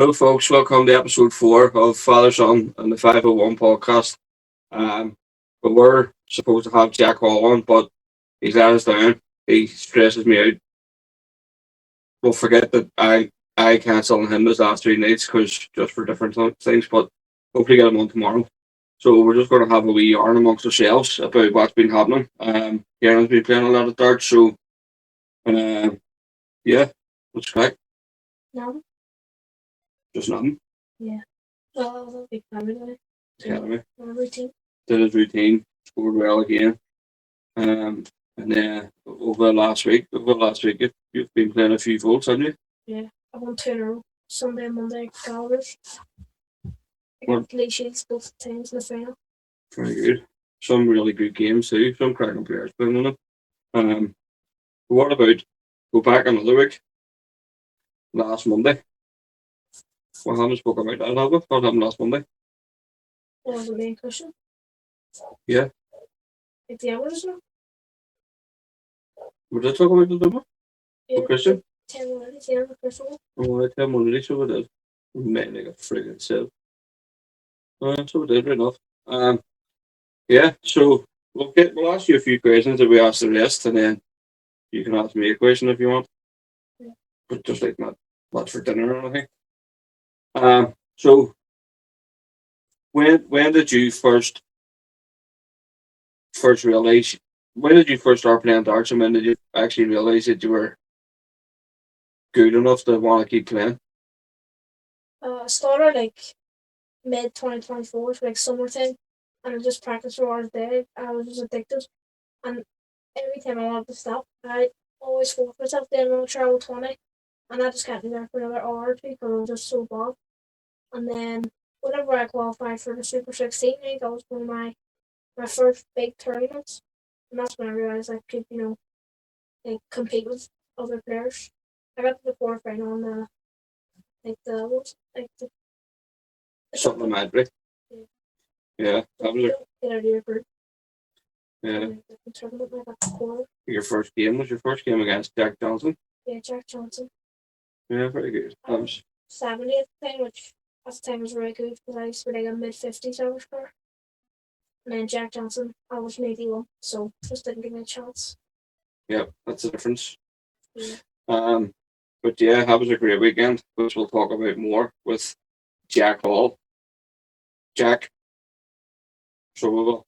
Hello, folks. Welcome to episode 4 of Father Son and the 501 podcast. But we're supposed to have Jack Hall on, but he's let us down. He stresses me out. We'll forget that I cancelled him his last 3 nights because just for different things, but hopefully get him on tomorrow. So we're just going to have a wee yarn amongst ourselves about what's been happening. Kieran's been playing a lot of darts, so yeah, what's crack? No, Just nothing. yeah. Well, I was a big fan of it. Telling me. My routine. Did his routine, scored well again. And then over the last week, you've been playing a few volts, haven't you? Yeah. I won 2 in a row. Sunday and Monday, Galway's. I What? got Lee Shields both times in the final. Very good. Some really good games too. Some cracking players playing in them. What about go back another week? Last Monday. We haven't spoken about that, have we? What happened last Monday? What was the main question? Yeah. Like the hours now? We did talk about the number? Yeah. Christian? 10 minutes, yeah, the first one. Oh, I tell Monday, so we did. Man, like a friggin' self. So we did, right enough. Yeah, so we'll ask you a few questions that we asked the rest, and then you can ask me a question if you want. Yeah. But just like not what's for dinner or anything. So when did you first realize? When did you first start playing darts, and when did you actually realize that you were good enough to want to keep playing? I started like mid 2024, so like summertime, and I just practiced 4 hours a day. I was just addicted, and every time I wanted to stop, I always forced myself to another travel 20, and I just kept me there for another hour or two because I was just so bored. And then whenever I qualified for the Super 16 league, that was one of my first big tournaments, and that's when I realized I could, like compete with other players. I got to the quarterfinal on the Supplementary. Yeah. Yeah, that was get out of your group. yeah. The tournament, I got the quarter. Your first game was your first game against Jack Johnson. Yeah, Jack Johnson. Yeah, very good. That was 70 at the time, which at the time was really good because I used to be like a mid-50s average score. And then Jack Johnson, I was an 81, so just didn't give me a chance. yeah, that's the difference. Yeah. But yeah, that was a great weekend, which we'll talk about more with Jack Hall. Jack. So we will.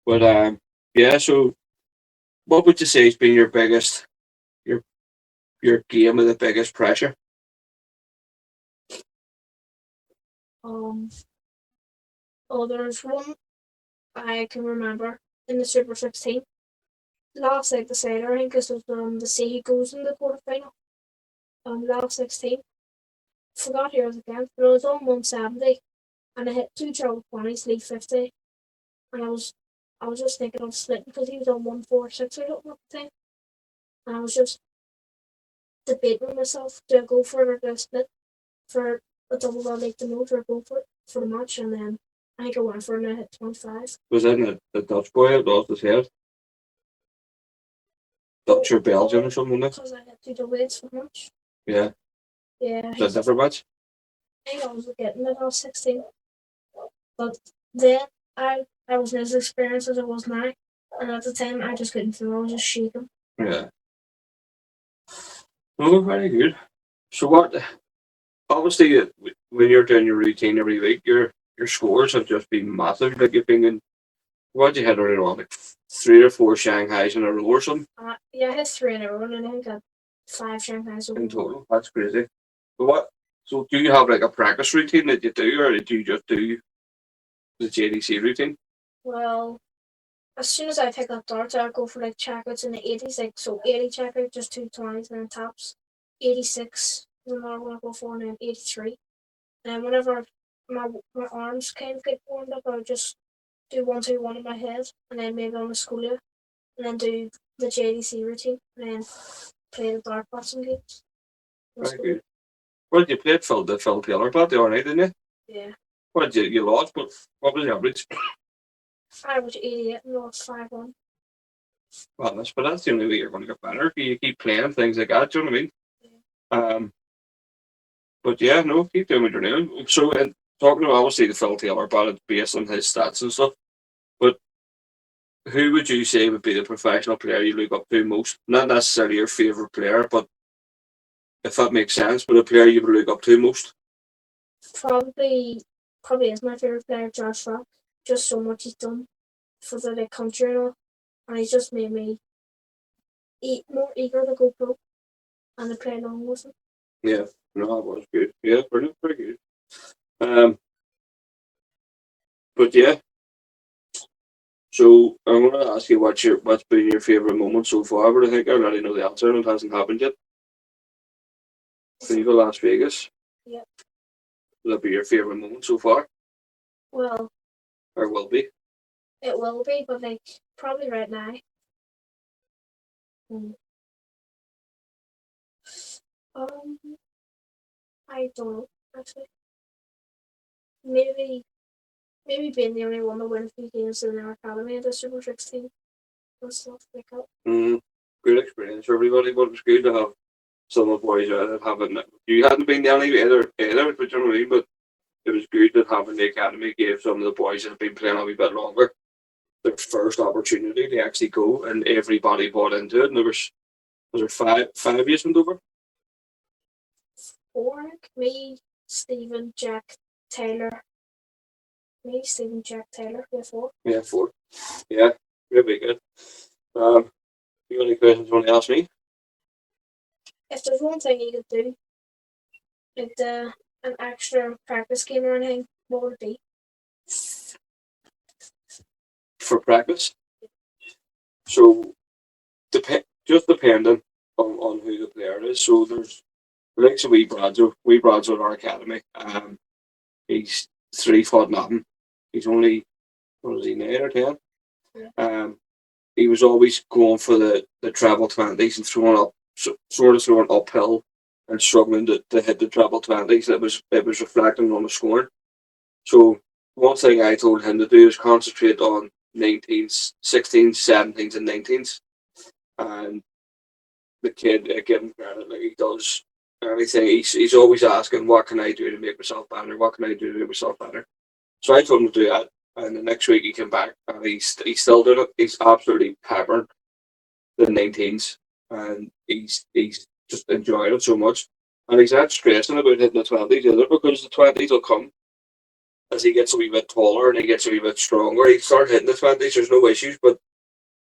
But yeah, so what would you say has been your biggest your game with the biggest pressure? There's one I can remember in the Super 16. Last night, the decider, I think this was the say he goes in the quarterfinal. Last 16. Forgot who I was against, but it was on 170, and I hit 2 treble 20s, lead 50, and I was just thinking of splitting because he was on 146 or something at the time, and I was just debating with myself, do I go for it or do I split for a double I'll make the note or go for it for the match, and then I think I went for it and I hit 25. Was that the Dutch boy that lost his head? Dutch or Belgian or something like that? Because I hit 2 double 8s for the match. Yeah. Yeah. Is that a different match? I think I was getting it. I was 16. But then I wasn't as experienced as I was now. And at the time, I just couldn't feel. I was just shaking. Yeah. Oh, very good. So what? Obviously, when you're doing your routine every week, your scores have just been massive. Like you've been in, what you hit around like 3 or 4 Shanghais in a row or something. Yeah, I hit 3 in a row, and I think I got 5 Shanghais in total. That's crazy. But what? So do you have like a practice routine that you do, or do you just do the JDC routine? Well, as soon as I pick up darts, I'll go for like checkouts in the 80s, like so 80 checkout, just 2 20s, and then taps. 86 is another one I go for, and then 83. And whenever my arms kind of get warmed up, I would just do 1 2 1 in my head, and then maybe on the schoolia, and then do the JDC routine, and then play the dart passing games. Very good. Well, you played the Phil Taylor club the other night, didn't you? Yeah. What did you lost? But what was the average? I was 88 and lost 5-1. Well, but that's the only way you're going to get better. If you keep playing things like that, do you know what I mean? Yeah. But yeah, no, keep doing what you're doing. So, and talking about obviously the Phil Taylor, but it's based on his stats and stuff. But who would you say would be the professional player you look up to most? Not necessarily your favorite player, but if that makes sense, but a player you would look up to most. Probably, probably is my favorite player, Josh Rock. Just so much he's done for the like, country and all, and he's just made me more eager to go pro and to play along with him. Yeah, no, that was good. Yeah, brilliant, pretty good. Um, but yeah, so I'm going to ask you what's been your favorite moment so far. But I think I already know the answer, and it hasn't happened yet. Can you go Las Vegas? Yeah. Will that be your favorite moment so far, Well, or will be? it will be, but like probably right now. Hmm. Um, I don't know actually. Maybe being the only one to win a few games in our academy at the Super 16 and stuff like that. Good experience for everybody, but it's good to have some of the boys that haven't. You hadn't been the only either, but you know what I mean. But it was good that having the academy gave some of the boys that have been playing a wee bit longer their first opportunity to actually go, and everybody bought into it. And was there five years went over? Four, me, Stephen, Jack, Taylor. Me, Stephen, Jack, Taylor. Yeah, four. Yeah, four. Yeah, really good. You got any questions you want to ask me? If there's one thing you could do, like an extra practice game or anything, what would it be? For practice? So just depending on who the player is. So there's like so wee Brad's at our academy. He's 3 foot nothing. He's only what is he 9 or 10? Yeah. He was always going for the treble 20s and throwing up sort of throwing uphill and struggling to hit the treble 20s. It was reflecting on the scoring. So one thing I told him to do is concentrate on 19s, 16s, 17s, and 19s. And the kid, I give him credit, like he does everything. He's always asking, what can I do to make myself better? What can I do to make myself better? So I told him to do that. And the next week he came back and he's still doing it. He's absolutely peppering the 19s. And he's just enjoying it so much. And he's not stressing about hitting the 20s either because the 20s will come as he gets a wee bit taller and he gets a wee bit stronger. He starts hitting the 20s, there's no issues, but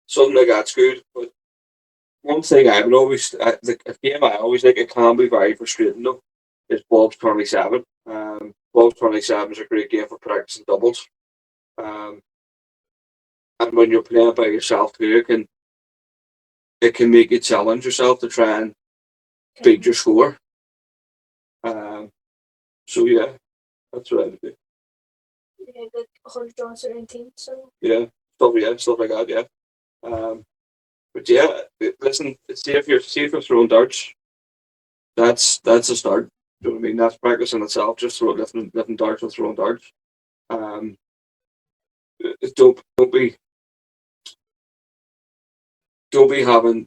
something like that's good. But one thing I would always, the game I always think it can be very frustrating though, is Bob's 27. Bob's 27 is a great game for practicing doubles. Um, and when you're playing by yourself too, it can make you challenge yourself to try and beat your score. Um, so yeah, that's what I would do. Yeah, like 100 draws or 19. So Yeah, stuff like that. Yeah. But yeah, listen, see if you're throwing darts. That's a start. Do you know what I mean? That's practice in itself. Just lifting darts and throwing darts. Um, don't be having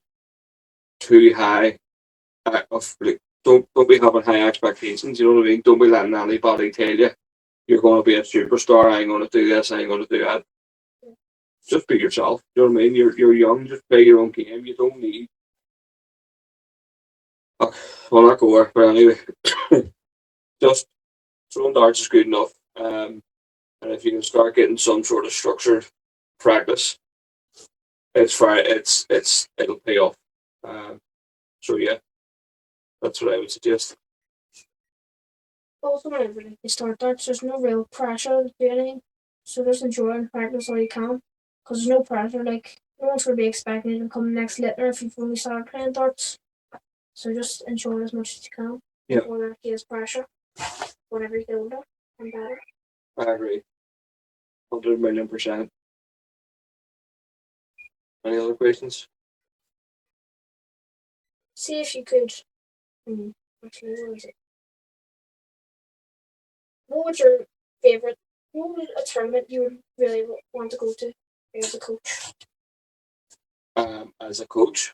too high of like don't be having high expectations. You know what I mean? Don't be letting anybody tell you you're going to be a superstar. I ain't going to do this. I ain't going to do that. Just be yourself. You know what I mean? You're young. Just play your own game. You don't need. Well, not go there, but anyway, just throwing darts is good enough. And if you can start getting some sort of structured practice, it'll pay off. Um, so yeah, that's what I would suggest. also whenever like, you start darts, there's no real pressure to do anything. So just enjoy and practice all you can. Because there's no pressure, like no one's gonna be expecting you to come next later if you've only started playing darts. So just enjoy as much as you can Yeah, before there is pressure. Whenever you get older and better. I agree, 100 million%. Any other questions? See if you could actually what is it? What would your favorite what would a tournament you would really want to go to as a coach? As a coach,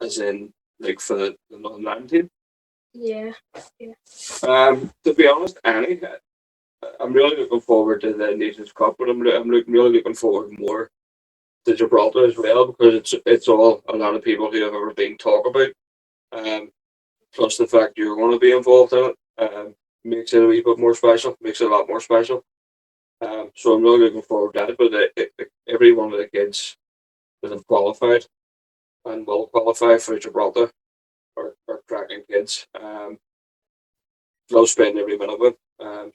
as in like for the Northern Ireland team. Yeah. To be honest, Annie, I'm really looking forward to the Nations Cup, but really looking forward more to Gibraltar as well because it's all a lot of people who have ever been talk about. Um, Plus the fact you're going to be involved in it makes it a wee bit more special, makes it a lot more special. So I'm really looking forward to that. But every one of the kids that have qualified and will qualify for Gibraltar are cracking kids. Love spending every minute of it.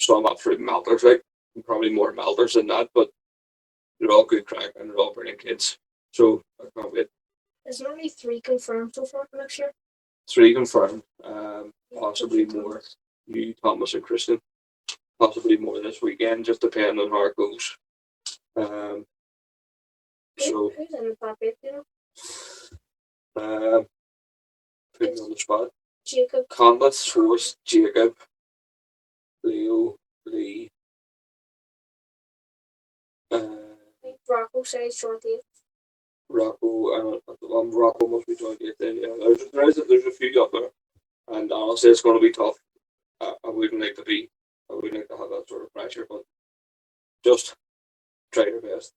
Some absolute melters, like probably more melters than that, but they're all good crack and they're all brilliant kids. So I can't wait. Is there only 3 confirmed so far for next year? 3 confirmed, possibly more. You, Thomas, and Kristen. Possibly more this weekend, just depending on how it goes. So, Who's in the top 8, you know? putting me on the spot. Jacob. Conleth, Forrest, Jacob, Leo, Lee. Rocco says short 8. Rocco must be 28 then. Yeah, there's a few up there, and honestly, it's going to be tough. I wouldn't like to be. I wouldn't like to have that sort of pressure, but just try your best.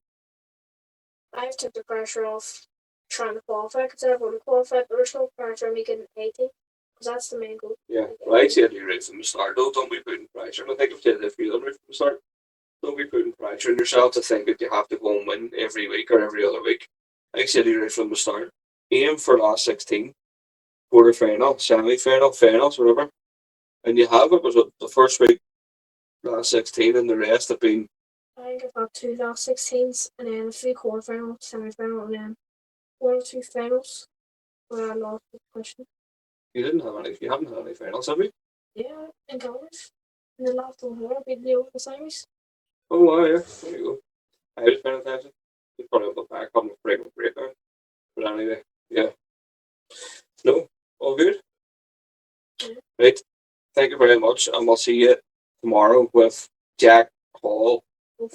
I've took the pressure off trying to qualify because I want to qualify, but there's no pressure on me getting 80 because that's the main goal. Yeah, well, I said you right from the start, though. Don't be putting pressure. And I think I've said it a few right from the start. Don't be putting pressure on yourself to think that you have to go and win every week or every other week. I said you right from the start. Aim for last 16, quarter final, semi final, finals, whatever. And you have it was the first week, last 16, and the rest have been. I think I've got 2 last 16s and then 3 quarter-final, semi-final, and then 1 or 2 finals where I lost the question. You haven't had any finals, have you? Yeah, in college. In the last one, I beat the over the semis. Oh, wow, yeah. There you go. I was paying attention. He's probably on the back, having a freaking breakdown. But anyway, yeah. No, all good. Yeah. Right. Thank you very much, and we'll see you tomorrow with Jack Hall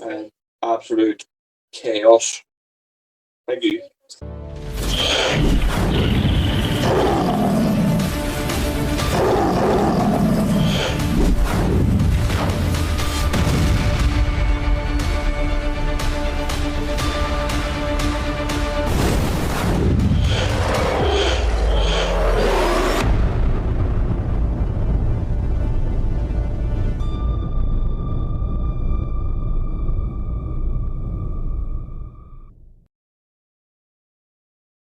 and absolute chaos. Thank you.